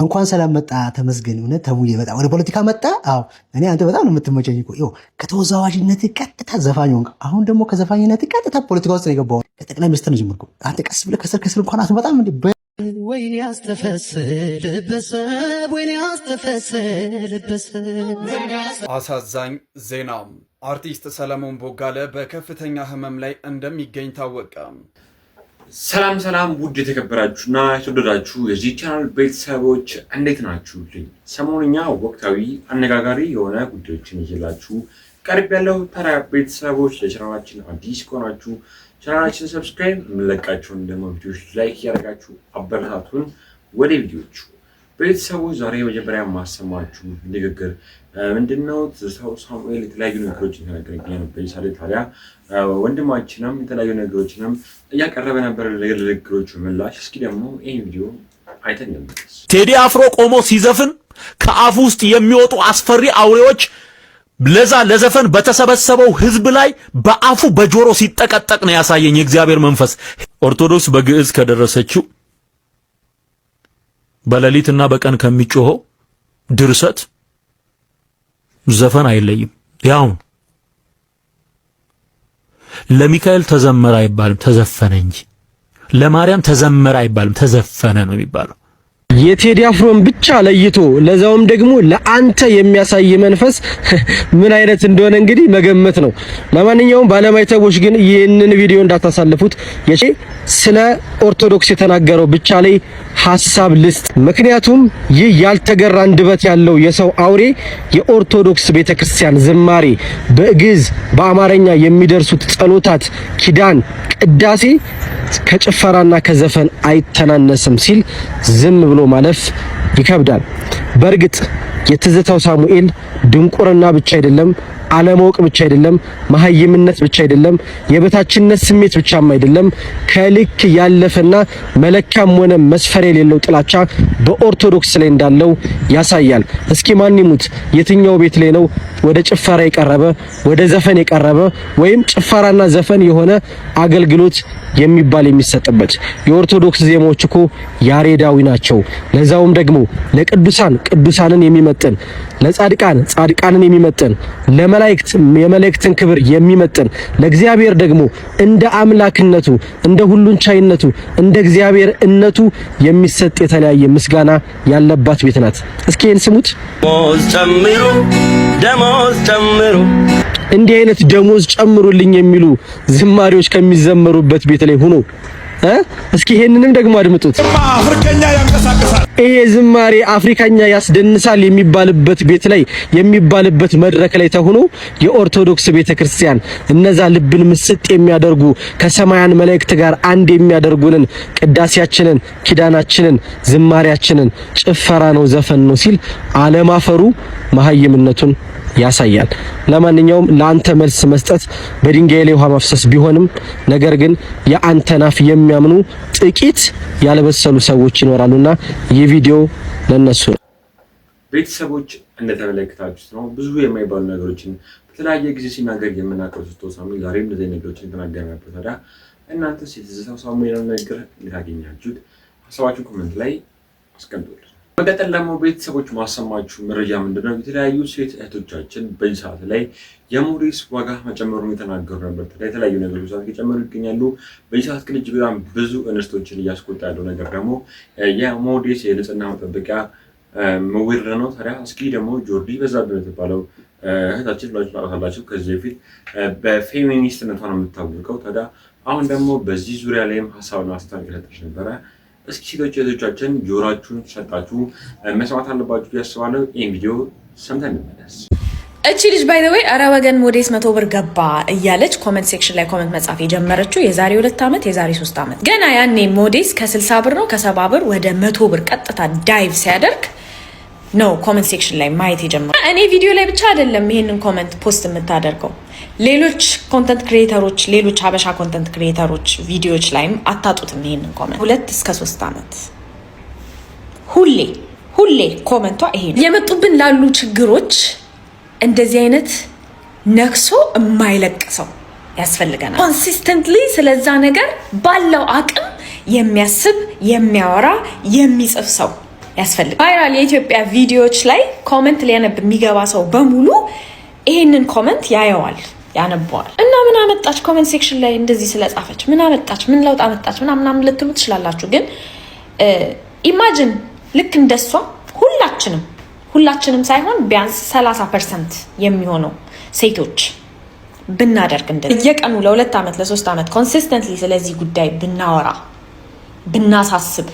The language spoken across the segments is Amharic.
እንኳን ሰላም መጣ ተመስገን። እውነት ተሙዬ በጣም ወደ ፖለቲካ መጣ። አዎ እኔ አንተ በጣም ነው የምትመቸኝ እኮ። ይኸው ከተወዛዋዥነት ቀጥታ ዘፋኝ ሆንክ። አሁን ደግሞ ከዘፋኝነት ቀጥታ ፖለቲካ ውስጥ ነው የገባው። ከጠቅላይ ሚኒስትር ነው ጀመርኩ። አንተ ቀስ ብለህ ከስር ከስር እንኳን አትመጣም እንዴ? ወይኔ ያስተፈስልበሰ ወይኔ ያስተፈስልበሰ። አሳዛኝ ዜና። አርቲስት ሰለሞን ቦጋለ በከፍተኛ ህመም ላይ እንደሚገኝ ታወቀ። ሰላም ሰላም፣ ውድ የተከበራችሁና የተወደዳችሁ የዚህ ቻናል ቤተሰቦች እንዴት ናችሁልኝ? ሰሞኑኛ ወቅታዊ አነጋጋሪ የሆነ ጉዳዮችን ይዤላችሁ ቀርብ ያለው ታዲያ ቤተሰቦች ለቻናላችን አዲስ ከሆናችሁ ቻናላችን ሰብስክራይብ፣ የምንለቃቸውን ደግሞ ቪዲዮዎች ላይክ እያደረጋችሁ አበረታቱን። ወደ ቪዲዮቹ ቤተሰቦች ዛሬ መጀመሪያ ማሰማችሁ ንግግር ምንድነው? ትዝታው ሳሙኤል የተለያዩ ነገሮችን ተናገረ ይገኛል። በይሳሌ ታዲያ ወንድማችንም የተለያዩ ነገሮችንም እያቀረበ ነበር ለንግግሮቹ ምላሽ። እስኪ ደግሞ ይሄን ቪዲዮ አይተን እንመለስ። ቴዲ አፍሮ ቆሞ ሲዘፍን ከአፉ ውስጥ የሚወጡ አስፈሪ አውሬዎች ለዛ ለዘፈን በተሰበሰበው ህዝብ ላይ በአፉ በጆሮ ሲጠቀጠቅ ነው ያሳየኝ የእግዚአብሔር መንፈስ። ኦርቶዶክስ በግዕዝ ከደረሰችው በሌሊትና በቀን ከሚጮኸው ድርሰት ዘፈን አይለይም። ያው ለሚካኤል ተዘመረ አይባልም ተዘፈነ እንጂ፣ ለማርያም ተዘመረ አይባልም ተዘፈነ ነው የሚባለው። የቴዲ አፍሮን ብቻ ለይቶ ለዛውም ደግሞ ለአንተ የሚያሳይ መንፈስ ምን አይነት እንደሆነ እንግዲህ መገመት ነው። ለማንኛውም ባለማይተቦች ግን ይህንን ቪዲዮ እንዳታሳልፉት። ስለ ኦርቶዶክስ የተናገረው ብቻ ላይ ሐሳብ ልስጥ። ምክንያቱም ይህ ያልተገራ አንደበት ያለው የሰው አውሬ የኦርቶዶክስ ቤተክርስቲያን ዝማሬ፣ በግዕዝ በአማርኛ የሚደርሱት ጸሎታት፣ ኪዳን፣ ቅዳሴ ከጭፈራና ከዘፈን አይተናነስም ሲል ዝም ብሎ ማለፍ ይከብዳል። በእርግጥ የትዝታው ሳሙኤል ድንቁርና ብቻ አይደለም፣ አለማወቅ ብቻ አይደለም፣ መሀይምነት ብቻ አይደለም፣ የበታችነት ስሜት ብቻም አይደለም፣ ከልክ ያለፈና መለካም ሆነ መስፈር የሌለው ጥላቻ በኦርቶዶክስ ላይ እንዳለው ያሳያል። እስኪ ማን ይሙት የትኛው ቤት ላይ ነው ወደ ጭፈራ የቀረበ ወደ ዘፈን የቀረበ ወይም ጭፈራና ዘፈን የሆነ አገልግሎት የሚባል የሚሰጥበት? የኦርቶዶክስ ዜማዎች እኮ ያሬዳዊ ናቸው። ለዛውም ደግሞ ለቅዱሳን ቅዱሳንን የሚመጥን፣ ለጻድቃን ጻድቃንን የሚመጥን፣ ለመላእክት የመላእክትን ክብር የሚመጥን፣ ለእግዚአብሔር ደግሞ እንደ አምላክነቱ እንደ ሁሉን ቻይነቱ እንደ እግዚአብሔርነቱ የሚሰጥ የተለያየ ምስጋና ያለባት ቤት ናት። እስኪ ይህን ስሙት። ደሞዝ ጨምሩ እንዲህ አይነት ደሞዝ ጨምሩልኝ የሚሉ ዝማሬዎች ከሚዘመሩበት ቤት ላይ ሆኖ እስኪ ይሄንንም ደግሞ አድምጡት። አፍሪካኛ ያንቀሳቀሳል፣ ይሄ ዝማሬ አፍሪካኛ ያስደንሳል የሚባልበት ቤት ላይ የሚባልበት መድረክ ላይ ተሆኖ የኦርቶዶክስ ቤተክርስቲያን እነዛ ልብን ምስጥ የሚያደርጉ ከሰማያን መላእክት ጋር አንድ የሚያደርጉንን ቅዳሴያችንን፣ ኪዳናችንን፣ ዝማሬያችንን ጭፈራ ነው ዘፈን ነው ሲል አለማፈሩ መሀይምነቱን ያሳያል። ለማንኛውም ለአንተ መልስ መስጠት በድንጋይ ላይ ውሃ ማፍሰስ ቢሆንም ነገር ግን የአንተን አፍ የሚያምኑ ጥቂት ያልበሰሉ ሰዎች ይኖራሉና ይህ ቪዲዮ ለነሱ ነው። ቤተሰቦች እንደተመለከታችሁት ነው ብዙ የማይባሉ ነገሮችን በተለያየ ጊዜ ሲናገር የምናቀርብ ስትወሳሙ ዛሬም እንደዚህ ነገሮችን ተናገርናበት። ታዲያ እናንተስ የትዝታው ሳሙኤልን ነገር እንድታገኛችሁት ሐሳባችሁን ኮሜንት ላይ አስቀምጡልን። በቀጥል ደግሞ ቤተሰቦች ማሰማችሁ መረጃ ምንድነው? የተለያዩ ሴት እህቶቻችን በዚህ ሰዓት ላይ የሞዴስ ዋጋ መጨመሩን የተናገሩ ነበር። የተለያዩ ነገሮች እየጨመሩ ይገኛሉ። በዚህ ሰዓት ግን እጅግ በጣም ብዙ እንስቶችን እያስቆጣ ያለው ነገር ደግሞ የሞዴስ የንጽህና መጠበቂያ መወደድ ነው። ታዲያ እስኪ ደግሞ ጆርዲ በዛብህ የምትባለው እህታችን ብላችሁ ታውቃላችሁ። ከዚህ በፊት በፌሚኒስትነቷ ነው የምታወቀው። ታዲያ አሁን ደግሞ በዚህ ዙሪያ ላይም ሀሳብና አስተያየት እየሰጠች ነበረ። እስኪ ሴቶች እህቶቻችን ጆሮአችሁን ሰጣችሁ መስማት አለባችሁ ያስባለሁ። ይሄን ቪዲዮ ሰምተን እንመለስ። እቺ ልጅ ባይ ዘ ዌይ አረ ወገን ሞዴስ 100 ብር ገባ እያለች ኮሜንት ሴክሽን ላይ ኮሜንት መጻፍ የጀመረችው የዛሬ 2 ዓመት የዛሬ 3 ዓመት ገና ያኔ ሞዴስ ከ60 ብር ነው ከ70 ብር ወደ 100 ብር ቀጥታ ዳይቭ ሲያደርግ ነው ኮሜንት ሴክሽን ላይ ማየት የጀመረው። እኔ ቪዲዮ ላይ ብቻ አይደለም ይሄንን ኮሜንት ፖስት የምታደርገው፣ ሌሎች ኮንተንት ክሪኤተሮች ሌሎች ሀበሻ ኮንተንት ክሪኤተሮች ቪዲዮዎች ላይም አታጡትም ይሄንን ኮሜንት። 2 እስከ 3 ዓመት ሁሌ ኮሜንቷ ይሄ ነው። የመጡብን ላሉ ችግሮች እንደዚህ አይነት ነክሶ የማይለቅ ሰው ያስፈልገናል። ኮንሲስተንትሊ ስለዛ ነገር ባለው አቅም የሚያስብ የሚያወራ የሚጽፍ ሰው ያስፈልጋል። ቫይራል የኢትዮጵያ ቪዲዮዎች ላይ ኮመንት ሊያነብ የሚገባ ሰው በሙሉ ይሄንን ኮመንት ያየዋል፣ ያነበዋል። እና ምን አመጣች ኮመንት ሴክሽን ላይ እንደዚህ ስለጻፈች ምን አመጣች፣ ምን ለውጥ አመጣች ምናምን ልትሉ ትችላላችሁ። ግን ኢማጂን ልክ እንደሷ ሁላችንም ሳይሆን ቢያንስ 30% የሚሆነው ሴቶች ብናደርግ እንደዚህ በየቀኑ ለ2 ዓመት ለ3 ዓመት ኮንሲስተንትሊ ስለዚህ ጉዳይ ብናወራ፣ ብናሳስብ፣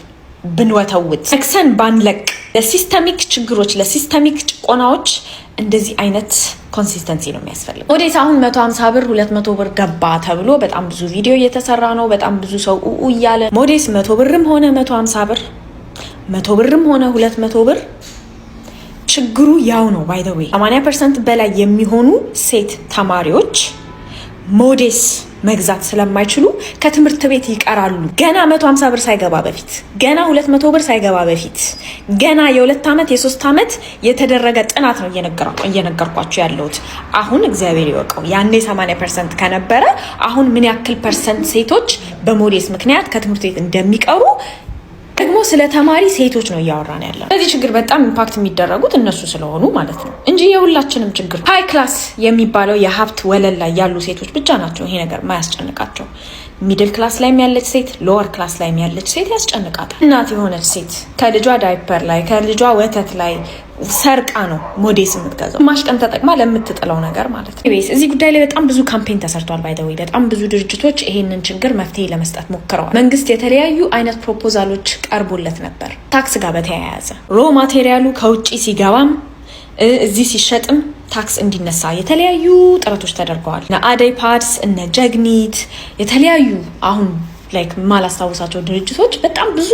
ብንወተውት፣ ነክሰን ባንለቅ፣ ለሲስተሚክ ችግሮች ለሲስተሚክ ጭቆናዎች እንደዚህ አይነት ኮንሲስተንሲ ነው የሚያስፈልገው። ሞዴስ አሁን 150 ብር 200 ብር ገባ ተብሎ በጣም ብዙ ቪዲዮ እየተሰራ ነው። በጣም ብዙ ሰው እያለ ሞዴስ 100 ብርም ሆነ 150 ብር 100 ብርም ሆነ 200 ብር ችግሩ ያው ነው። ባይ ዘ ዌይ 80% በላይ የሚሆኑ ሴት ተማሪዎች ሞዴስ መግዛት ስለማይችሉ ከትምህርት ቤት ይቀራሉ። ገና 150 ብር ሳይገባ በፊት፣ ገና 200 ብር ሳይገባ በፊት፣ ገና የ2 ዓመት የ3 ዓመት የተደረገ ጥናት ነው እየነገርኳቸው ያለሁት። አሁን እግዚአብሔር ይወቀው ያኔ 80% ከነበረ አሁን ምን ያክል ፐርሰንት ሴቶች በሞዴስ ምክንያት ከትምህርት ቤት እንደሚቀሩ ደግሞ ስለ ተማሪ ሴቶች ነው እያወራን ያለው። ለዚህ ችግር በጣም ኢምፓክት የሚደረጉት እነሱ ስለሆኑ ማለት ነው እንጂ የሁላችንም ችግር። ሃይ ክላስ የሚባለው የሀብት ወለል ላይ ያሉ ሴቶች ብቻ ናቸው ይሄ ነገር ማያስጨንቃቸው። ሚድል ክላስ ላይ ያለች ሴት፣ ሎወር ክላስ ላይ ያለች ሴት ያስጨንቃታል። እናት የሆነች ሴት ከልጇ ዳይፐር ላይ ከልጇ ወተት ላይ ሰርቃ ነው ሞዴስ የምትገዛው፣ ማሽቀን ተጠቅማ ለምትጥለው ነገር ማለት ነው። እዚህ ጉዳይ ላይ በጣም ብዙ ካምፔን ተሰርቷል። ባይ ዘ ዌይ በጣም ብዙ ድርጅቶች ይሄንን ችግር መፍትሄ ለመስጠት ሞክረዋል። መንግስት የተለያዩ አይነት ፕሮፖዛሎች ቀርቦለት ነበር። ታክስ ጋር በተያያዘ ሮ ማቴሪያሉ ከውጭ ሲገባም እዚህ ሲሸጥም ታክስ እንዲነሳ የተለያዩ ጥረቶች ተደርገዋል። እነ አደይ ፓድስ፣ እነ ጀግኒት፣ የተለያዩ አሁን ላይክ ማላስታውሳቸው ድርጅቶች በጣም ብዙ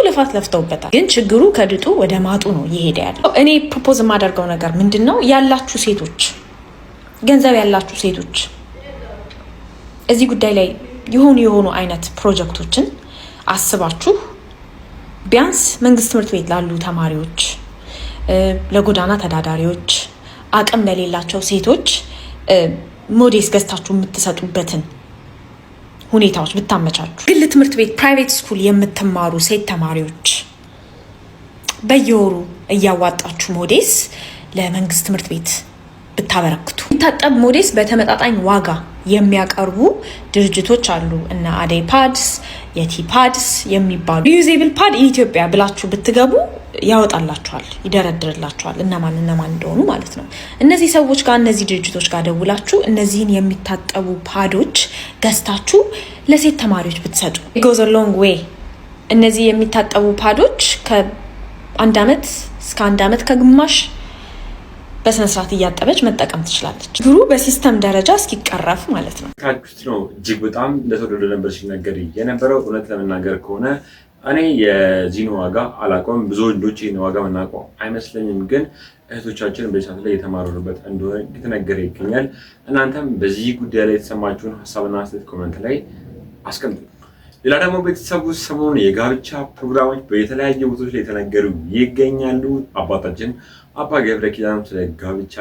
ልፋት ለፍተውበታል። ግን ችግሩ ከድጡ ወደ ማጡ ነው እየሄደ ያለው። እኔ ፕሮፖዝ የማደርገው ነገር ምንድነው? ያላችሁ ሴቶች፣ ገንዘብ ያላችሁ ሴቶች እዚህ ጉዳይ ላይ የሆኑ አይነት ፕሮጀክቶችን አስባችሁ ቢያንስ መንግስት ትምህርት ቤት ላሉ ተማሪዎች፣ ለጎዳና ተዳዳሪዎች፣ አቅም ለሌላቸው ሴቶች ሞዴስ ገዝታችሁ የምትሰጡበትን ሁኔታዎች ብታመቻቹ። ግል ትምህርት ቤት ፕራይቬት ስኩል የምትማሩ ሴት ተማሪዎች በየወሩ እያዋጣችሁ ሞዴስ ለመንግስት ትምህርት ቤት ብታበረክቱ። የሚታጠብ ሞዴስ በተመጣጣኝ ዋጋ የሚያቀርቡ ድርጅቶች አሉ። እነ አደይ ፓድስ፣ የቲ ፓድስ የሚባሉ ሪዩዜብል ፓድ ኢትዮጵያ ብላችሁ ብትገቡ ያወጣላችኋል፣ ይደረድርላችኋል እነማን እንደሆኑ ማለት ነው። እነዚህ ሰዎች ጋር እነዚህ ድርጅቶች ጋር ደውላችሁ እነዚህን የሚታጠቡ ፓዶች ገዝታችሁ ለሴት ተማሪዎች ብትሰጡ ጎዝ ሎንግ ዌይ። እነዚህ የሚታጠቡ ፓዶች ከ1 ዓመት እስከ 1 ዓመት ከግማሽ በስነስርዓት እያጠበች መጠቀም ትችላለች። ችግሩ በሲስተም ደረጃ እስኪቀረፍ ማለት ነው። ታክስ ነው እጅግ በጣም እንደተወደደ ነበር ሲነገር የነበረው። እውነት ለመናገር ከሆነ እኔ የዚህን ዋጋ አላውቀውም። ብዙ ወንዶች ይህን ዋጋ መናውቀው አይመስለኝም። ግን እህቶቻችን በሰዓት ላይ የተማሩበት እንደሆነ እየተነገረ ይገኛል። እናንተም በዚህ ጉዳይ ላይ የተሰማችሁን ሀሳብና አስተያየት ኮመንት ላይ አስቀምጡ። ሌላ ደግሞ ቤተሰቡ ሰሞኑን የጋብቻ ፕሮግራሞች በተለያየ ቦታዎች ላይ የተነገሩ ይገኛሉ። አባታችን አባ ገብረ ኪዳን ስለ ጋብቻ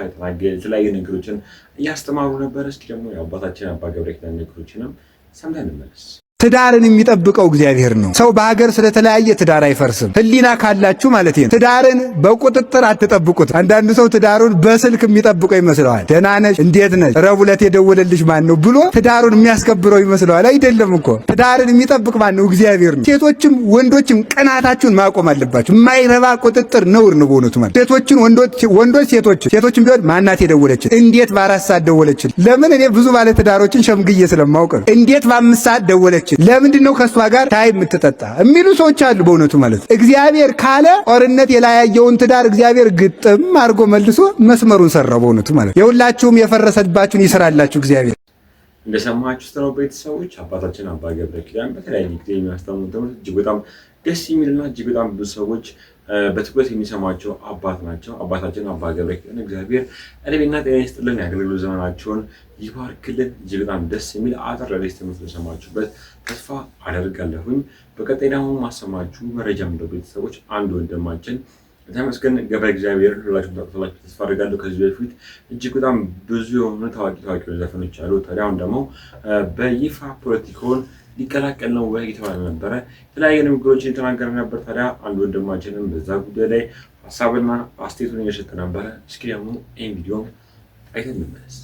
የተለያዩ ነገሮችን እያስተማሩ ነበር። እስኪ ደግሞ የአባታችን አባ ገብረ ኪዳን ነገሮችንም ሰምተን እንመለስ። ትዳርን የሚጠብቀው እግዚአብሔር ነው። ሰው በሀገር ስለተለያየ ትዳር አይፈርስም። ሕሊና ካላችሁ ማለት ነው። ትዳርን በቁጥጥር አትጠብቁት። አንዳንዱ ሰው ትዳሩን በስልክ የሚጠብቀው ይመስለዋል። ደህና ነሽ፣ እንዴት ነሽ፣ ረቡዕ ዕለት የደወለልሽ ማን ነው ብሎ ትዳሩን የሚያስከብረው ይመስለዋል። አይደለም እኮ ትዳርን የሚጠብቅ ማን ነው? እግዚአብሔር ነው። ሴቶችም ወንዶችም ቅናታችሁን ማቆም አለባችሁ። የማይረባ ቁጥጥር ነውር ነው በእውነቱ ማለት ሴቶችን ወንዶች ሴቶችን ቢሆን ማናት የደወለችን? እንዴት በ4 ሰዓት ደወለችን? ለምን? እኔ ብዙ ባለ ትዳሮችን ሸምግዬ ስለማውቅ ነው። እንዴት በ5 ሰዓት ደወለች? ለምንድን ነው ከሷ ጋር ታይ የምትጠጣ የሚሉ ሰዎች አሉ። በእውነቱ ማለት እግዚአብሔር ካለ ጦርነት የላያየውን ትዳር እግዚአብሔር ግጥም አድርጎ መልሶ መስመሩን ሰራው። በእውነቱ ማለት የሁላችሁም የፈረሰባችሁን ይስራላችሁ እግዚአብሔር። እንደሰማችሁት ነው ቤተሰቦች። አባታችን አባ ገብረ ኪዳን በተለያየ ጊዜ የሚያስተምሩት ትምህርት እጅግ በጣም ደስ የሚልና እጅግ በጣም ብዙ ሰዎች በትኩረት የሚሰማቸው አባት ናቸው። አባታችን አባ ገብረ ኪዳን እግዚአብሔር ዕድሜና ጤና ይስጥልን፣ የአገልግሎት ዘመናቸውን ይባርክልን። እጅግ በጣም ደስ የሚል አጠር ያለ ትምህርት የሰማችሁበት ተስፋ አደርጋለሁኝ። በቀጣይ ደግሞ ማሰማችሁ መረጃ ምንድነው ቤተሰቦች፣ አንድ ወንድማችን ተመስገን ገብረ እግዚአብሔር ሁላችሁም ታውቁታላችሁ ተስፋ አደርጋለሁ። ከዚህ በፊት እጅግ በጣም ብዙ የሆኑ ታዋቂ ዘፈኖች አሉ። ታዲያ አሁን ደግሞ በይፋ ፖለቲካውን ሊቀላቀል ነው ወይ እየተባለ ነበረ። የተለያዩ ንግግሮችን የተናገረ ነበር። ታዲያ አንድ ወንድማችንም በዛ ጉዳይ ላይ ሀሳብና አስተያየቱን እየሰጠ ነበረ። እስኪ ደግሞ ይህን ቪዲዮ አይተን እንመለስ።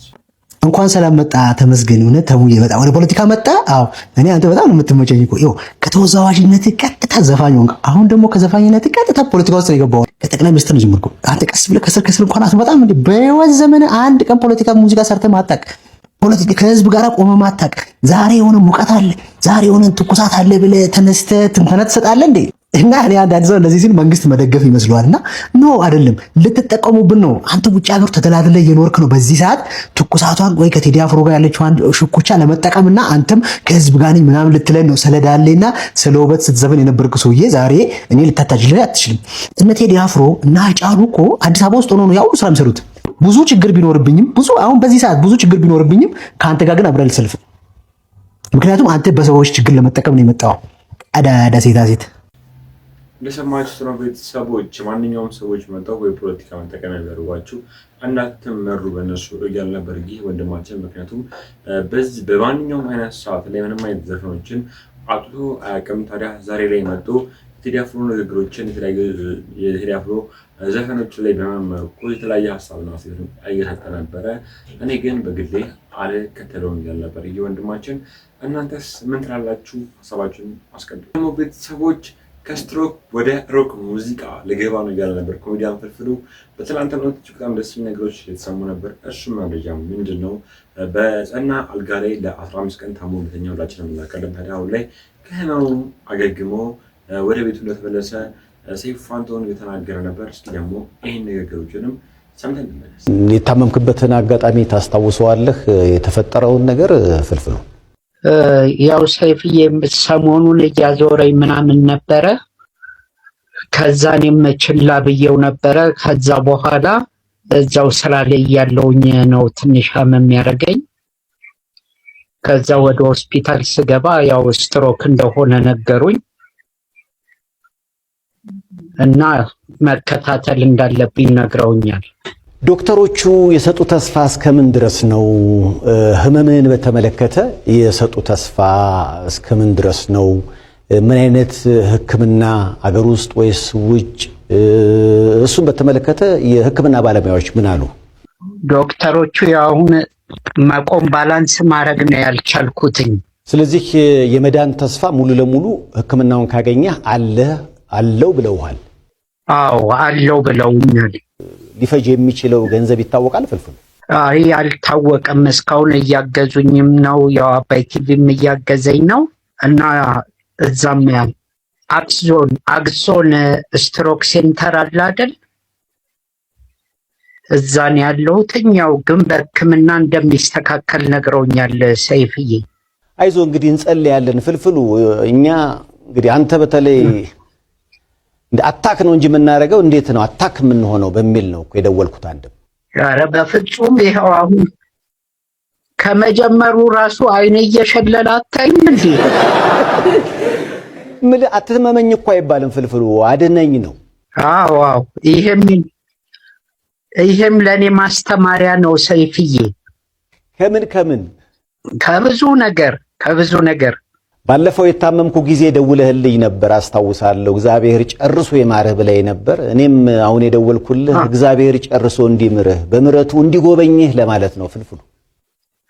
እንኳን ሰላም መጣ ተመስገን። እውነት ተሙዬ በጣም ወደ ፖለቲካ መጣ። አዎ እኔ አንተ በጣም ነው የምትመቸኝ እኮ። ይኸው ከተወዛዋዥነት ቀጥታ ዘፋኝ ሆንክ። አሁን ደግሞ ከዘፋኝነት ቀጥታ ፖለቲካ ውስጥ ነው የገባው። ከጠቅላይ ሚኒስትር ነው ጀመርኩ። አንተ ቀስ ብለህ ከስር ከስር እንኳን አትመጣም እንዴ? በህይወት ዘመን አንድ ቀን ፖለቲካ ሙዚቃ ሰርተህ ማታውቅ፣ ፖለቲካ ከህዝብ ጋር ቆመህ ማታውቅ። ዛሬ የሆነ ሙቀት አለ፣ ዛሬ የሆነ ትኩሳት አለ ብለህ ተነስተህ ትንተና ትሰጣለህ እንዴ? እና እኔ አንዳንድ ሰው እንደዚህ ሲል መንግስት መደገፍ ይመስለዋልና ኖ አይደለም፣ ልትጠቀሙብን ነው። አንተ ውጭ ሀገር ተደላድለ እየኖርክ ነው። በዚህ ሰዓት ትኩሳቷን ወይ ከቴዲ አፍሮ ጋር ያለችዋን ሽኩቻ ለመጠቀምና አንተም ከህዝብ ጋር ነኝ ምናምን ልትለን ነው። ስለዳሌና ስለውበት ስትዘፈን የነበርክ ሰውዬ ዛሬ እኔ ልታታጅልህ አትችልም። እነ ቴዲ አፍሮ እና ሃጫሉ እኮ አዲስ አበባ ውስጥ ሆኖ ነው ያው ስራ የሚሰሩት። ብዙ ችግር ቢኖርብኝም አሁን በዚህ ሰዓት ብዙ ችግር ቢኖርብኝም ከአንተ ጋር ግን አብረን ልሰልፍ። ምክንያቱም አንተ በሰዎች ችግር ለመጠቀም ነው የመጣው። አዳዳ ሴት እንደሰማችሁት ነው ቤተሰቦች። ማንኛውም ሰዎች መጣው ወይ ፖለቲካ መጠቀም ያደርጓችሁ እንዳትመሩ በእነሱ እያል ነበር ይህ ወንድማችን። ምክንያቱም በዚህ በማንኛውም አይነት ሰዓት ላይ ምንም አይነት ዘፈኖችን አጥቶ አያውቅም። ታዲያ ዛሬ ላይ መጥቶ ቴዲ አፍሮ ንግግሮችን የተለያዩ የቴዲ አፍሮ ዘፈኖች ላይ በመመርኮ የተለያየ ሀሳብና አስተያየት እየሰጠ ነበረ። እኔ ግን በግሌ አልከተለውም እያል ነበር ይህ ወንድማችን። እናንተስ ምን ትላላችሁ? ሀሳባችሁን አስቀድሙ። ደግሞ ቤተሰቦች ከስትሮክ ወደ ሮክ ሙዚቃ ልገባ ነው እያለ ነበር ኮሜዲያን ፍልፍሉ። በትናንትናው ዕለት በጣም ደስ የሚል ነገሮች የተሰሙ ነበር። እሱም መረጃ ምንድን ነው? በጸና አልጋ ላይ ለ15 ቀን ታሞ እንደተኛ ሁላችንም እናውቃለን። ታዲያ አሁን ላይ ከህመሙ አገግሞ ወደ ቤቱ እንደተመለሰ ሰይፉ ፋንታሁን የተናገረ ነበር። እስኪ ደግሞ ይህን ንግግሮችንም ሰምተን እንመለስ። የታመምክበትን አጋጣሚ ታስታውሰዋለህ? የተፈጠረውን ነገር ፍልፍሉ ያው ሰይፍዬ ሰሞኑን እያዞረኝ ምናምን ነበረ። ከዛ እኔም ችላ ብዬው ነበረ። ከዛ በኋላ እዛው ስራ ላይ ያለውኝ ነው ትንሽ ህመም ያደረገኝ። ከዛ ወደ ሆስፒታል ስገባ ያው ስትሮክ እንደሆነ ነገሩኝ እና መከታተል እንዳለብኝ ነግረውኛል። ዶክተሮቹ የሰጡ ተስፋ እስከምን ድረስ ነው? ህመምን በተመለከተ የሰጡ ተስፋ እስከምን ድረስ ነው? ምን አይነት ህክምና አገር ውስጥ ወይስ ውጭ? እሱን በተመለከተ የህክምና ባለሙያዎች ምን አሉ? ዶክተሮቹ አሁን መቆም ባላንስ ማድረግ ነው ያልቻልኩትኝ። ስለዚህ የመዳን ተስፋ ሙሉ ለሙሉ ህክምናውን ካገኘህ አለው ብለውሃል? አዎ አለው ብለውኛል። ሊፈጅ የሚችለው ገንዘብ ይታወቃል ፍልፍሉ? አይ አልታወቀም። እስካሁን እያገዙኝም ነው። ያው አባይ ቲቪም እያገዘኝ ነው እና እዛም አክሶን ስትሮክ ሴንተር አለ አይደል? እዛን ያለሁት ያው ግን በህክምና እንደሚስተካከል ነግረውኛል ሰይፍዬ። አይዞ እንግዲህ እንጸልያለን ፍልፍሉ። እኛ እንግዲህ አንተ በተለይ እንደ አታክ ነው እንጂ የምናደርገው እንዴት ነው አታክ የምንሆነው በሚል ነው እኮ የደወልኩት። አንድም ኧረ በፍጹም ይሄው አሁን ከመጀመሩ ራሱ አይኔ እየሸለለ አታይም እንዴ? ምን አትመመኝ እኮ አይባልም ፍልፍሉ፣ አድነኝ ነው። አዎ ይሄም ለኔ ማስተማሪያ ነው ሰይፍዬ። ከምን ከብዙ ነገር ባለፈው የታመምኩ ጊዜ ደውለህልኝ ነበር አስታውሳለሁ። እግዚአብሔር ጨርሶ ይማርህ ብለህ ነበር። እኔም አሁን የደወልኩልህ እግዚአብሔር ጨርሶ እንዲምርህ በምሕረቱ እንዲጎበኝህ ለማለት ነው ፍልፍሉ።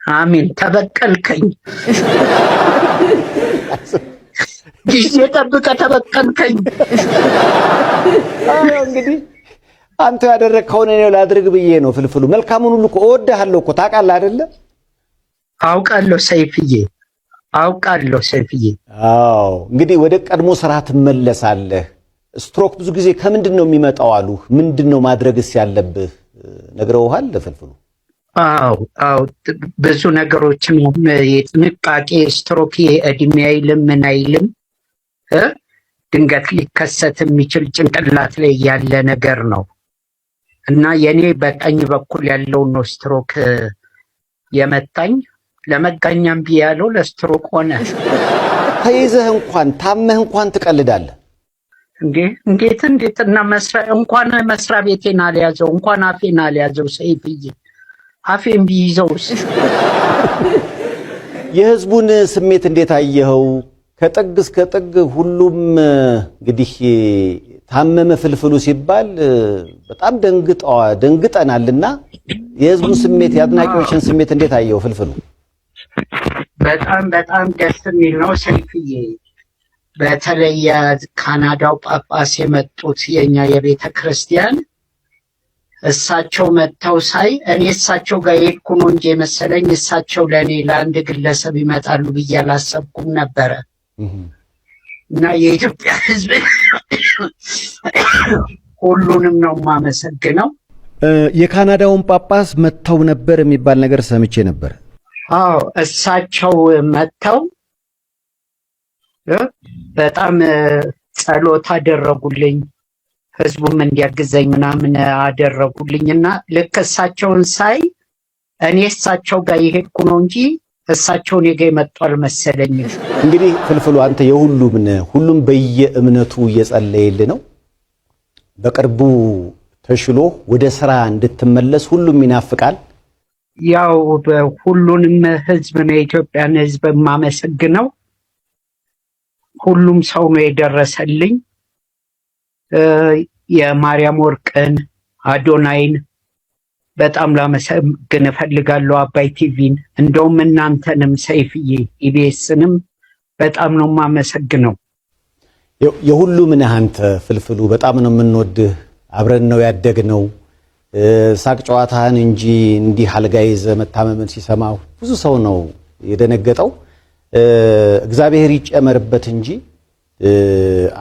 አሜን። ተበቀልከኝ፣ ጊዜ ጠብቀህ ተበቀልከኝ። እንግዲህ አንተ ያደረግከውን እኔ ላድርግ ብዬ ነው ፍልፍሉ። መልካሙን ሁሉ እኮ እወድሃለሁ እኮ ታውቃለህ አይደለ? አውቃለሁ ሰይፍዬ። አዎ እንግዲህ ወደ ቀድሞ ስራ ትመለሳለህ። ስትሮክ ብዙ ጊዜ ከምንድን ነው የሚመጣው አሉ? ምንድን ነው ማድረግስ ያለብህ ነግረውሃል ፍልፍሉ? አዎ ብዙ ነገሮችን የጥንቃቄ ስትሮክ የእድሜ አይልም ምን አይልም ድንገት ሊከሰት የሚችል ጭንቅላት ላይ ያለ ነገር ነው እና የኔ በቀኝ በኩል ያለው ነው ስትሮክ የመጣኝ። ለመጋኛም ቢያለው ለስትሮክ ሆነ። ተይዘህ እንኳን ታመህ እንኳን ትቀልዳለህ እንዴት እና እንኳን መስሪያ ቤቴን አልያዘው እንኳን አፌን አልያዘው ሰይፍዬ። አፌን ቢይዘውስ? የህዝቡን ስሜት እንዴት አየኸው? ከጥግ እስከ ጥግ ሁሉም እንግዲህ ታመመ ፍልፍሉ ሲባል በጣም ደንግጠናልና የህዝቡን ስሜት የአድናቂዎችን ስሜት እንዴት አየኸው ፍልፍሉ? በጣም በጣም ደስ የሚል ነው ሰይፍዬ። በተለይ የካናዳው ጳጳስ የመጡት የኛ የቤተ ክርስቲያን እሳቸው መጥተው ሳይ እኔ እሳቸው ጋር የሄድኩ ነው እንጂ መሰለኝ እሳቸው ለእኔ ለአንድ ግለሰብ ይመጣሉ ብዬ አላሰብኩም ነበረ። እና የኢትዮጵያ ህዝብ ሁሉንም ነው የማመሰግነው። የካናዳውን ጳጳስ መጥተው ነበር የሚባል ነገር ሰምቼ ነበር። አዎ እሳቸው መጥተው በጣም ጸሎት አደረጉልኝ፣ ህዝቡም እንዲያግዘኝ ምናምን አደረጉልኝና ልክ እሳቸውን ሳይ እኔ እሳቸው ጋር የሄድኩ ነው እንጂ እሳቸው እኔ ጋር የመጡ አልመሰለኝም። እንግዲህ ፍልፍሉ አንተ ሁሉም በየእምነቱ እየጸለየልህ ነው። በቅርቡ ተሽሎ ወደ ስራ እንድትመለስ ሁሉም ይናፍቃል። ያው ሁሉንም ህዝብ ነው የኢትዮጵያን ህዝብ የማመሰግነው። ሁሉም ሰው ነው የደረሰልኝ። የማርያም ወርቅን አዶናይን በጣም ላመሰግን እፈልጋለሁ። አባይ ቲቪን እንደውም እናንተንም ሰይፍዬ ኢቢኤስንም በጣም ነው የማመሰግነው። የሁሉም ነህ አንተ ፍልፍሉ፣ በጣም ነው የምንወድህ። አብረን ነው ያደግነው። ሳቅ ጨዋታህን እንጂ እንዲህ አልጋ ይዘህ መታመምን ሲሰማ ብዙ ሰው ነው የደነገጠው። እግዚአብሔር ይጨመርበት እንጂ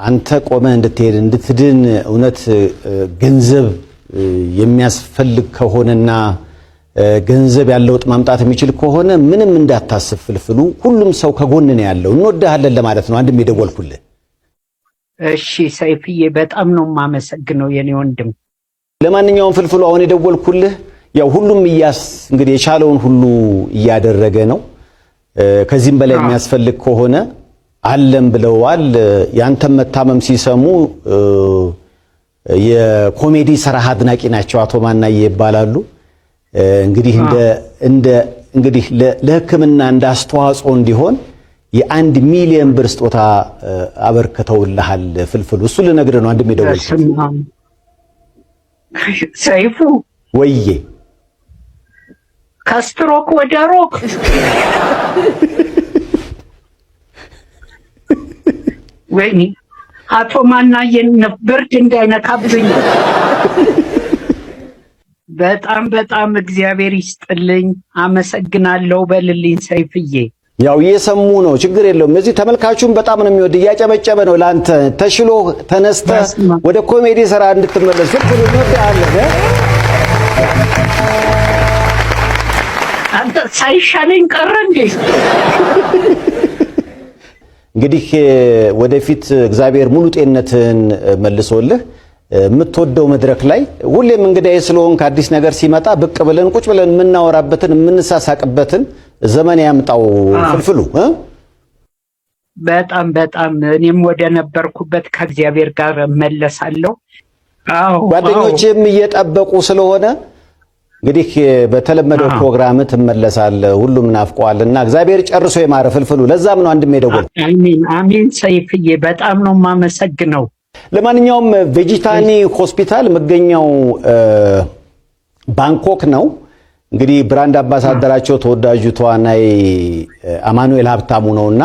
አንተ ቆመህ እንድትድን እውነት ገንዘብ የሚያስፈልግ ከሆነና ገንዘብ ያለው ማምጣት የሚችል ከሆነ ምንም እንዳታስብ ፍልፍሉ፣ ሁሉም ሰው ከጎን ነው ያለው። እንወድሃለን ለማለት ነው አንድም የደወልኩልህ። እሺ ሰይፍዬ በጣም ነው የማመሰግነው የኔ ወንድም። ለማንኛውም ፍልፍሉ አሁን የደወልኩልህ ያው ሁሉም እንግዲህ የቻለውን ሁሉ እያደረገ ነው። ከዚህም በላይ የሚያስፈልግ ከሆነ አለም ብለዋል። ያንተም መታመም ሲሰሙ የኮሜዲ ስራ አድናቂ ናቸው አቶ ማናዬ ይባላሉ። እንግዲህ ለሕክምና እንዳስተዋጽኦ እንዲሆን የ1 ሚሊዮን ብር ስጦታ አበርክተውልሃል ፍልፍሉ። እሱ ልነግርህ ነው አንድም የደወልኩት። ሰይፉ ወዬ ከስትሮክ ወደ ሮክ ወይኔ አቶ ማናዬን ብርድ እንዳይነካብኝ። በጣም በጣም እግዚአብሔር ይስጥልኝ፣ አመሰግናለሁ በልልኝ ሰይፍዬ። ያው እየሰሙ ነው፣ ችግር የለውም። እዚህ ተመልካቹም በጣም ነው የሚወድ፣ እያጨበጨበ ነው ላንተ ተሽሎ ተነስተህ ወደ ኮሜዲ ስራ እንድትመለስ ፍልፍሉ እንወድሃለን። አንተ ሳይሻለኝ ቀረ እንዴ? እንግዲህ ወደፊት እግዚአብሔር ሙሉ ጤንነትን መልሶልህ የምትወደው መድረክ ላይ ሁሌም እንግዳዬ ስለሆንክ አዲስ ነገር ሲመጣ ብቅ ብለን ቁጭ ብለን የምናወራበትን የምንሳሳቅበትን ዘመን ያምጣው ፍልፍሉ። በጣም በጣም እኔም ወደ ነበርኩበት ከእግዚአብሔር ጋር እመለሳለሁ። ጓደኞችም እየጠበቁ ስለሆነ እንግዲህ በተለመደው ፕሮግራም ትመለሳለህ። ሁሉም ናፍቀዋልና እግዚአብሔር ጨርሶ ይማረ ፍልፍሉ። ለዛም ነው አንድም የደወል። አሜን አሜን ሰይፍዬ በጣም ነው የማመሰግነው። ለማንኛውም ቬጂታኒ ሆስፒታል መገኛው ባንኮክ ነው። እንግዲህ ብራንድ አምባሳደራቸው ተወዳጁ ተዋናይ አማኑኤል ሀብታሙ ነውና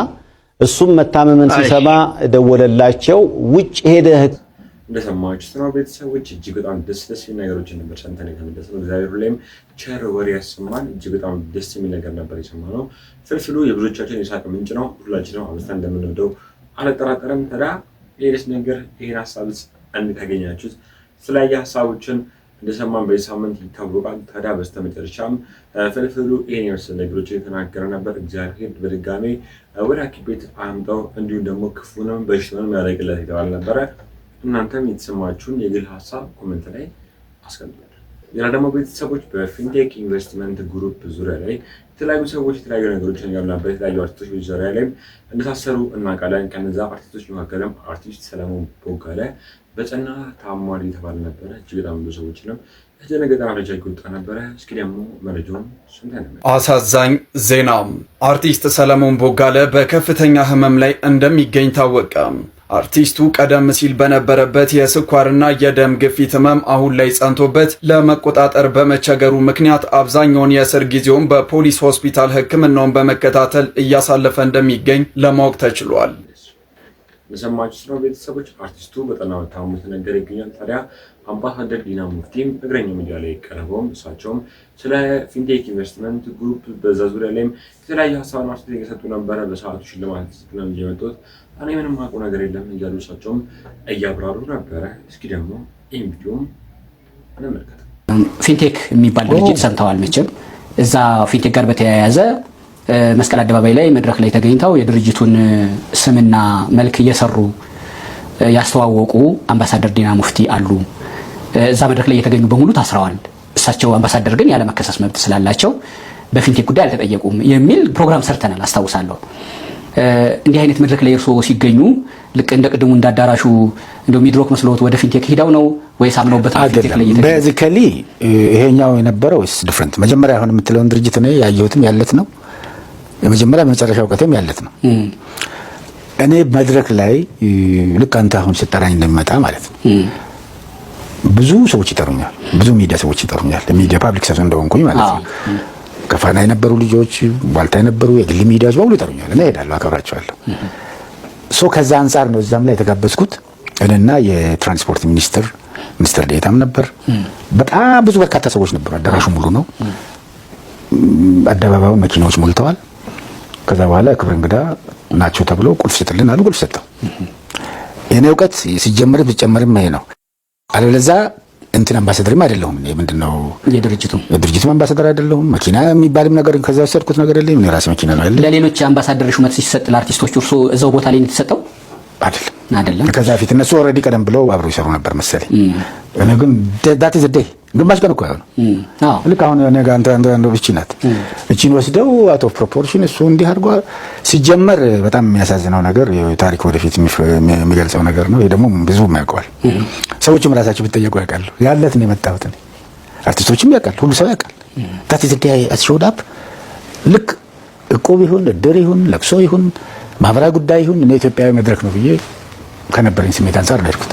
እሱም መታመምን ሲሰማ ደወለላቸው። ውጭ ሄደህ እንደሰማችሁ ነው ቤተሰቦች፣ እጅግ በጣም ደስ የሚል ነገሮችን ነበር ሰምተን የተመለስነው። እግዚአብሔር ሁሌም ቸር ወሬ ያሰማን። እጅግ በጣም ደስ የሚል ነገር ነበር የሰማነው። ፍልፍሉ የብዙዎቻችን የሳቅ ምንጭ ነው። ሁላችንም አብዝተን እንደምንወደው አልጠራጠርም። ታዲያ ሌላስ ነገር ይሄን ሀሳብ ካገኛችሁት የተለያየ ሀሳቦችን እንደሰማን በዚህ ሳምንት ይታወቃል። ታዲያ በስተመጨረሻም ፍልፍሉ ይሄን የመሰለ ነገሮችን የተናገረ ነበር። እግዚአብሔር በድጋሜ ወደ ሐኪም ቤት አምጣው እንዲሁም ደግሞ ክፉንም በሽታውንም ያደርግለት የተባለ ነበረ። እናንተም የተሰማችሁን የግል ሀሳብ ኮሜንት ላይ አስቀምጡ። ሌላ ደግሞ ቤተሰቦች በፊንቴክ ኢንቨስትመንት ግሩፕ ዙሪያ ላይ የተለያዩ ሰዎች የተለያዩ ነገሮችን ያሉናበት የተለያዩ አርቲስቶች ዙሪያ ላይ እንደታሰሩ እናውቃለን። ከነዛ አርቲስቶች መካከልም አርቲስት ሰለሞን ቦጋለ በጽና ታሟል የተባለ ነበረ። እጅግ በጣም ብዙ ሰዎችንም የተደነገጠ መረጃ ይወጣ ነበረ። እስኪ ደግሞ መረጃውን ስንተን አሳዛኝ ዜና አርቲስት ሰለሞን ቦጋለ በከፍተኛ ህመም ላይ እንደሚገኝ ታወቀ። አርቲስቱ ቀደም ሲል በነበረበት የስኳርና የደም ግፊት ህመም አሁን ላይ ጸንቶበት ለመቆጣጠር በመቸገሩ ምክንያት አብዛኛውን የእስር ጊዜውን በፖሊስ ሆስፒታል ሕክምናውን በመከታተል እያሳለፈ እንደሚገኝ ለማወቅ ተችሏል። ለሰማችሁ ነው ቤተሰቦች አርቲስቱ በጠና መታመሙ ተነገረ ይገኛል። ታዲያ አምባሳደር ዲና ሙፍቲም እግረኛ ሚዲያ ላይ ቀርበውም እሳቸውም ስለ ፊንቴክ ኢንቨስትመንት ግሩፕ በዛ ዙሪያ ላይም የተለያዩ ሀሳብና አስተያየት እየሰጡ ነበረ። በሰዓቱ ሽልማት ነው የመጡት። እኔ ምንም አውቀው ነገር የለም እያሉ እሳቸውም እያብራሩ ነበረ። እስኪ ደግሞ ይህን ቪዲዮም እንመልከት። ፊንቴክ የሚባል ድርጅት ሰምተዋል መቼም። እዛ ፊንቴክ ጋር በተያያዘ መስቀል አደባባይ ላይ መድረክ ላይ ተገኝተው የድርጅቱን ስምና መልክ እየሰሩ ያስተዋወቁ አምባሳደር ዲና ሙፍቲ አሉ። እዛ መድረክ ላይ የተገኙ በሙሉ ታስረዋል። እሳቸው አምባሳደር ግን ያለ መከሰስ መብት ስላላቸው በፊንቴክ ጉዳይ አልተጠየቁም የሚል ፕሮግራም ሰርተናል አስታውሳለሁ። እንዲህ አይነት መድረክ ላይ እርሶ ሲገኙ ልክ እንደ ቅድሙ እንዳዳራሹ እንደው ሚድሮክ መስሎት ወደ ፊንቴክ ሄደው ነው ወይስ አምነውበት ፊንቴክ ላይ የተገኙ? ቤዚካሊ ይሄኛው የነበረው is different። መጀመሪያ አሁን የምትለውን ድርጅት ነው ያየሁትም ያለት ነው። የመጀመሪያ መጨረሻው እውቀቴም ያለት ነው። እኔ መድረክ ላይ ልክ አንተ አሁን ስጠራኝ እንደሚመጣ ማለት ነው ብዙ ሰዎች ይጠሩኛል፣ ብዙ ሚዲያ ሰዎች ይጠሩኛል። ሚዲያ ፓብሊክ ሰርቪስ እንደሆንኩኝ ማለት ነው። ከፋና የነበሩ ልጆች፣ ዋልታ የነበሩ የግል ሚዲያዎች በሙሉ ይጠሩኛል እና እሄዳለሁ፣ አከብራቸዋለሁ። ከዛ አንፃር ነው እዛም ላይ የተጋበዝኩት። እኔና የትራንስፖርት ሚኒስትር ዴኤታም ነበር። በጣም ብዙ በርካታ ሰዎች ነበሩ። አዳራሹ ሙሉ ነው። አደባባዩ መኪናዎች ሞልተዋል። ከዛ በኋላ ክብር እንግዳ ናቸው ተብሎ ቁልፍ ስጥልን አሉ። ቁልፍ ሰጠው። የኔ እውቀት ሲጀምርም ሲጨመርም ይሄ ነው። አለበለዛ እንትን አምባሳደርም አይደለሁም። ምንድነው የድርጅቱ አምባሳደር አይደለሁም። መኪና የሚባልም ነገር ከዛ ወሰድኩት ነገር የለም። እኔ ራሴ መኪና ነው ያለኝ። ለሌሎች አምባሳደር ሹመት ሲሰጥ ለአርቲስቶች እርሶ እዛው ቦታ ላይ የተሰጠው አይደለም። ከዛ ፊት እነሱ ኦልሬዲ ቀደም ብለው አብረው ይሰሩ ነበር መሰለኝ። እኔ ግን ዳት ኢዝ ዴይ ግማሽ ቀን እኮ ነው። ልክ አሁን እኔ ጋር አንተ ብቻ ናት እቺን ወስደው አውት ኦፍ ፕሮፖርሽን እሱ እንዲህ አድርጓል። ሲጀመር በጣም የሚያሳዝነው ነገር የታሪክ ወደፊት የሚገልጸው ነገር ነው። ይሄ ደግሞ ብዙ ያውቀዋል። ሰዎችም ራሳቸው ቢጠየቁ ያውቃሉ። ያለት ነው የመጣሁት። አርቲስቶችም ያውቃሉ፣ ሁሉ ሰው ያውቃል። ዳት ኢዝ ዴይ አስ ሾድ አፕ ልክ እቁብ ይሁን እድር ይሁን ለቅሶ ይሁን ማህበራዊ ጉዳይ ይሁን እኔ ኢትዮጵያዊ መድረክ ነው ብዬ ከነበረኝ ስሜት አንፃር ነው ያልኩት።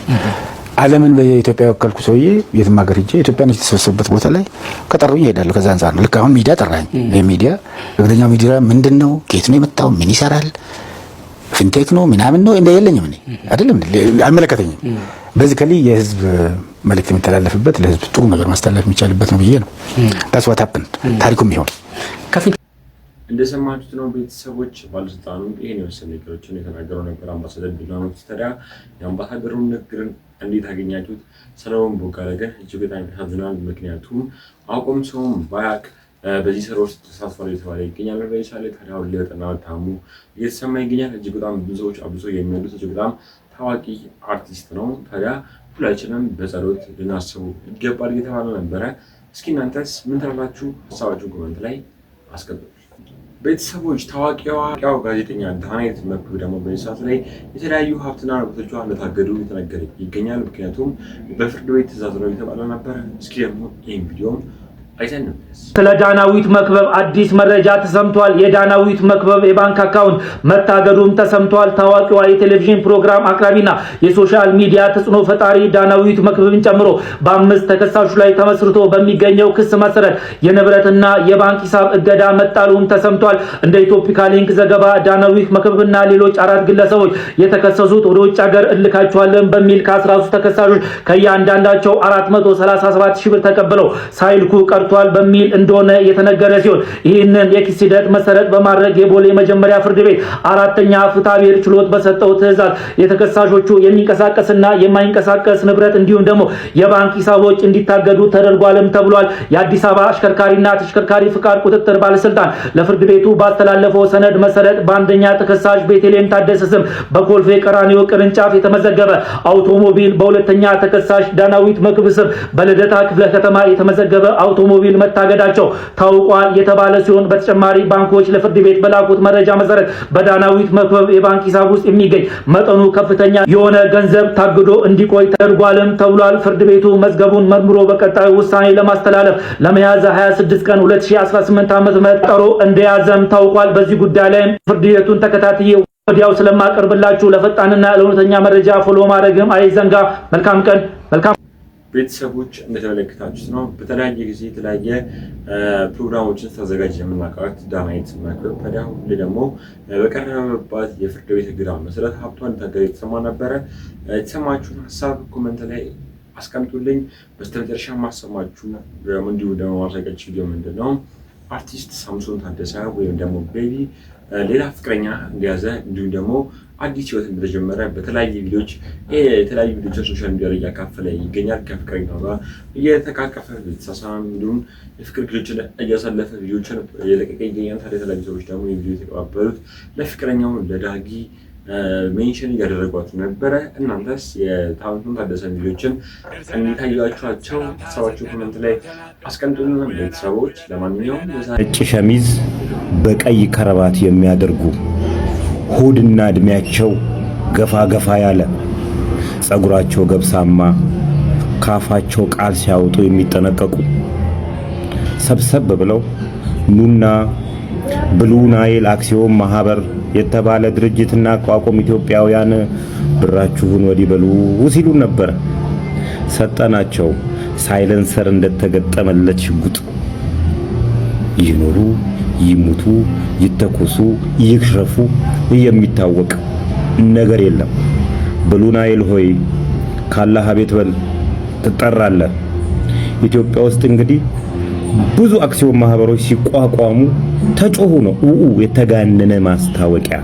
ዓለምን በኢትዮጵያ ወከልኩ ሰውዬ የትም ሀገር ሄጄ ኢትዮጵያን የተሰበሰበበት ቦታ ላይ ከጠሩኝ እሄዳለሁ። ከዛ አንፃር ነው ልክ አሁን ሚዲያ ጠራኝ። ሚዲያ እግረኛው ሚዲያ ምንድነው? ከየት ነው የመጣው? ምን ይሰራል? ፊንቴክ ነው ምናምን ነው እንደ የለኝም እኔ አይደለም አይመለከተኝም። ቤዚካሊ የህዝብ መልእክት የሚተላለፍበት ለህዝብ ጥሩ ነገር ማስተላለፍ የሚቻልበት ነው ብዬ ነው። that's what happened። ታሪኩም ይሆን እንደሰማችሁት ነው ቤተሰቦች። ባለስልጣኑ ይሄን የመሰለ ነገሮችን የተናገረው ነበር አምባሳደር ዲና ሙፍቲ። ታዲያ የአምባሳደሩን ንግግርን እንዴት አገኛችሁት? ሰለሞን ቦጋለ ግን እጅግ በጣም ያሳዝናል። ምክንያቱም አውቆም ሰውም ባያቅ በዚህ ስራ ውስጥ ተሳትፏል የተባለ ይገኛል። በይሳለ ታዲያ ለጠና ታሙ እየተሰማ ይገኛል። እጅግ በጣም ብዙ ሰዎች አብሶ የሚወዱት እጅግ በጣም ታዋቂ አርቲስት ነው። ታዲያ ሁላችንም በጸሎት ልናስቡ ይገባል እየተባለ ነበረ። እስኪ እናንተስ ምን ትላላችሁ? ሀሳባችሁን ኮሜንት ላይ አስቀምጡ። ቤተሰቦች ታዋቂዋ ጋዜጠኛ ዳናይት መክብብ ደግሞ በዚህ ሰዓት ላይ የተለያዩ ሀብትና ንብረቶቿ እንደታገዱ የተነገረ ይገኛል። ምክንያቱም በፍርድ ቤት ትዕዛዝ ነው የተባለ ነበረ። እስኪ ደግሞ ይህን ቪዲዮም አይተን እንመለስ። ስለ ዳናዊት መክብብ አዲስ መረጃ ተሰምቷል። የዳናዊት መክብብ የባንክ አካውንት መታገዱም ተሰምቷል። ታዋቂዋ የቴሌቪዥን ፕሮግራም አቅራቢና የሶሻል ሚዲያ ተጽዕኖ ፈጣሪ ዳናዊት መክብብን ጨምሮ በ5 ተከሳሾች ላይ ተመስርቶ በሚገኘው ክስ መሰረት የንብረትና የባንክ ሂሳብ እገዳ መጣሉም ተሰምቷል። እንደ ኢትዮፒካ ሊንክ ዘገባ ዳናዊት መክብብና ሌሎች 4 ግለሰቦች የተከሰሱት ወደ ውጭ ሀገር እልካቸዋለን በሚል ከ13 ተከሳሾች ከእያንዳንዳቸው 437 ሺህ ብር ተቀብለው ሳይልኩ ቀርቷል በሚል እንደሆነ የተነገረ ሲሆን ይህንን የክስ ሂደት መሰረት በማድረግ የቦሌ መጀመሪያ ፍርድ ቤት አራተኛ ፍትሐብሔር ችሎት በሰጠው ትዕዛዝ የተከሳሾቹ የሚንቀሳቀስና የማይንቀሳቀስ ንብረት እንዲሁም ደግሞ የባንክ ሂሳቦች እንዲታገዱ ተደርጓልም ተብሏል። የአዲስ አበባ አሽከርካሪና ተሽከርካሪ ፍቃድ ቁጥጥር ባለስልጣን ለፍርድ ቤቱ ባስተላለፈው ሰነድ መሰረት በአንደኛ ተከሳሽ ቤተልሔም ታደሰ ስም በኮልፌ ቀራኒዮ ቅርንጫፍ የተመዘገበ አውቶሞቢል፣ በሁለተኛ ተከሳሽ ዳናዊት መክብብ ስም በልደታ ክፍለ ከተማ የተመዘገበ አውቶሞቢል መታገዳቸው ታውቋል የተባለ ሲሆን በተጨማሪ ባንኮች ለፍርድ ቤት በላኩት መረጃ መሰረት በዳናዊት መክብብ የባንክ ሂሳብ ውስጥ የሚገኝ መጠኑ ከፍተኛ የሆነ ገንዘብ ታግዶ እንዲቆይ ተደርጓልም ተብሏል። ፍርድ ቤቱ መዝገቡን መርምሮ በቀጣዩ ውሳኔ ለማስተላለፍ ለሚያዝያ 26 ቀን 2018 ዓ.ም ቀጠሮ እንደያዘም ታውቋል። በዚህ ጉዳይ ላይ ፍርድ ቤቱን ተከታትዬ ወዲያው ስለማቀርብላችሁ ለፈጣንና ለእውነተኛ መረጃ ፎሎ ማድረግም አይዘንጋ። መልካም ቀን። መልካም ቤተሰቦች እንደተመለከታችሁት ነው። በተለያየ ጊዜ የተለያየ ፕሮግራሞችን ታዘጋጅ የምናውቃት ዳናዊት መክብብ ታዲያ ሁሌ ደግሞ በቀረበባት የፍርድ ቤት ሕግ መሰረት ሀብቷን እንድታገድ የተሰማ ነበረ። የተሰማችሁን ሀሳብ ኮመንት ላይ አስቀምጡልኝ። በስተመጨረሻ ማሰማችሁ እንዲሁ ደግሞ ማድረጋችሁ ቪዲዮ ምንድን ነው አርቲስት ሳምሶን ታደሰ ወይም ደግሞ ቤቢ ሌላ ፍቅረኛ እንደያዘ እንዲሁም ደግሞ አዲስ ህይወት እንደተጀመረ በተለያየ ቪዲዮዎች የተለያዩ ቪዲዮችን ሶሻል ሚዲያ ላይ እያካፈለ ይገኛል። ከፍቅረኛው ጋር እየተቃቀፈ ቤተሳሳም እንዲሁም የፍቅር ጊዜዎችን እያሳለፈ ቪዲዮችን እየለቀቀ ይገኛል። ታዲያ የተለያዩ ሰዎች ደግሞ የቪዲዮ የተቀባበሉት ለፍቅረኛው ለዳጊ ሜንሽን እያደረጓት ነበረ። እናንተስ የሳምሶን ታደሰ ቪዲዮችን እንታያችኋቸው? ሀሳባችሁ ኮመንት ላይ አስቀምጡልን ቤተሰቦች። ለማንኛውም ነጭ ሸሚዝ በቀይ ከረባት የሚያደርጉ ሆድና እድሜያቸው ገፋ ገፋ ያለ ጸጉራቸው ገብሳማ ካፋቸው ቃል ሲያወጡ የሚጠነቀቁ ሰብሰብ ብለው ኑና ብሉ ናይል አክሲዮን ማህበር የተባለ ድርጅትና አቋቁም ኢትዮጵያውያን ብራችሁን ወዲህ በሉ ሲሉ ነበር። ሰጠናቸው። ሳይለንሰር እንደተገጠመለት ሽጉጥ ይኖሩ ይሙቱ ይተኮሱ ይክሸፉ የሚታወቅ ነገር የለም። ብሉ ናይል ሆይ ካላህ ቤት በል ትጠራለህ። ኢትዮጵያ ውስጥ እንግዲህ ብዙ አክሲዮን ማህበሮች ሲቋቋሙ ተጮሁ ነው የተጋነነ ማስታወቂያ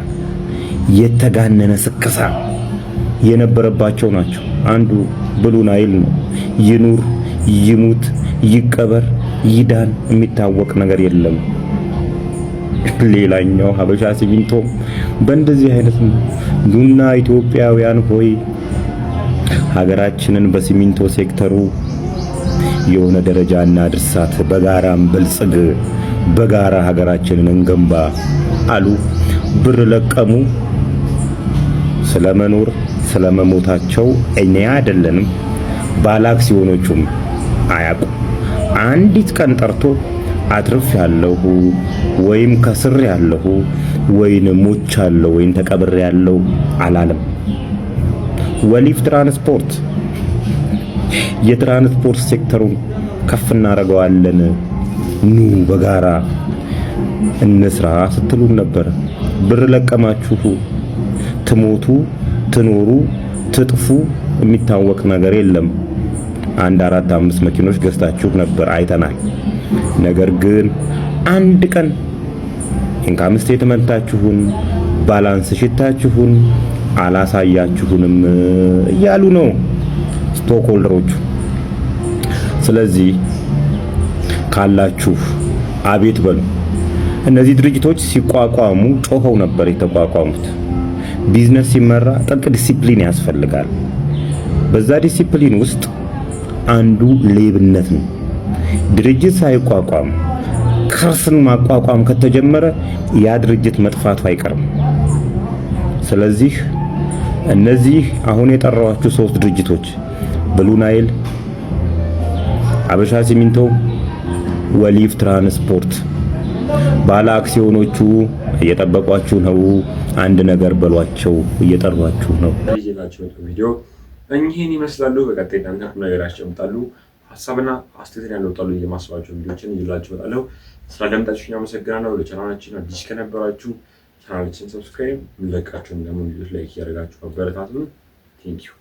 የተጋነነ ስከሳ የነበረባቸው ናቸው። አንዱ ብሉ ናይል ነው። ይኑር ይሙት ይቀበር ይዳን የሚታወቅ ነገር የለም። ሌላኛው ሀበሻ ሲሚንቶ በእንደዚህ አይነት ኑና ኢትዮጵያውያን ሆይ ሀገራችንን በሲሚንቶ ሴክተሩ የሆነ ደረጃ እናድርሳት፣ በጋራም በልጽግ፣ በጋራ ሀገራችንን እንገንባ አሉ። ብር ለቀሙ። ስለመኖር ስለመሞታቸው እኛ አይደለንም ባለ አክሲዮኖቹም አያውቁ። አንዲት ቀን ጠርቶ አትርፍ ያለሁ ወይም ከስር ያለሁ ወይን ሞች ያለው ወይን ተቀብር ያለው አላለም። ወሊፍ ትራንስፖርት የትራንስፖርት ሴክተሩን ከፍ እናደርገዋለን፣ ኑ በጋራ እንስራ ስትሉን ነበር። ብር ለቀማችሁ፣ ትሞቱ ትኖሩ ትጥፉ የሚታወቅ ነገር የለም። 1-4-5 መኪኖች ገዝታችሁ ነበር አይተናል። ነገር ግን አንድ ቀን ኢንካም ስቴትመንታችሁን ባላንስ ሽታችሁን አላሳያችሁንም እያሉ ነው ስቶክሆልደሮቹ። ስለዚህ ካላችሁ አቤት በሉ። እነዚህ ድርጅቶች ሲቋቋሙ ጮኸው ነበር የተቋቋሙት። ቢዝነስ ሲመራ ጥልቅ ዲሲፕሊን ያስፈልጋል። በዛ ዲሲፕሊን ውስጥ አንዱ ሌብነት ነው። ድርጅት ሳይቋቋም ከርስን ማቋቋም ከተጀመረ ያ ድርጅት መጥፋቱ አይቀርም። ስለዚህ እነዚህ አሁን የጠራኋችሁ 3 ድርጅቶች ብሉ ናይል፣ ሀበሻ ሲሚንቶ፣ ወሊፍ ትራንስፖርት ባለ አክሲዮኖቹ እየጠበቋችሁ ነው። አንድ ነገር በሏቸው፣ እየጠሯችሁ ነው። ቪዲዮ እኚህን ይመስላሉ። በቀጣይ እናንተ ነገር ያስጨምጣሉ ሀሳብና አስተያየት ያለውጣሉ የማስባቸው ቪዲዮችን ይላችሁ እመጣለሁ። ስላዳመጣችሁኝ አመሰግናለሁ። ለቻናላችን አዲስ ከነበራችሁ ቻናላችን ሰብስክራይብ፣ ምንለቃችሁን ደግሞ ቪዲዮች ላይክ ያደርጋችሁ አበረታቱን። ቴንኪዩ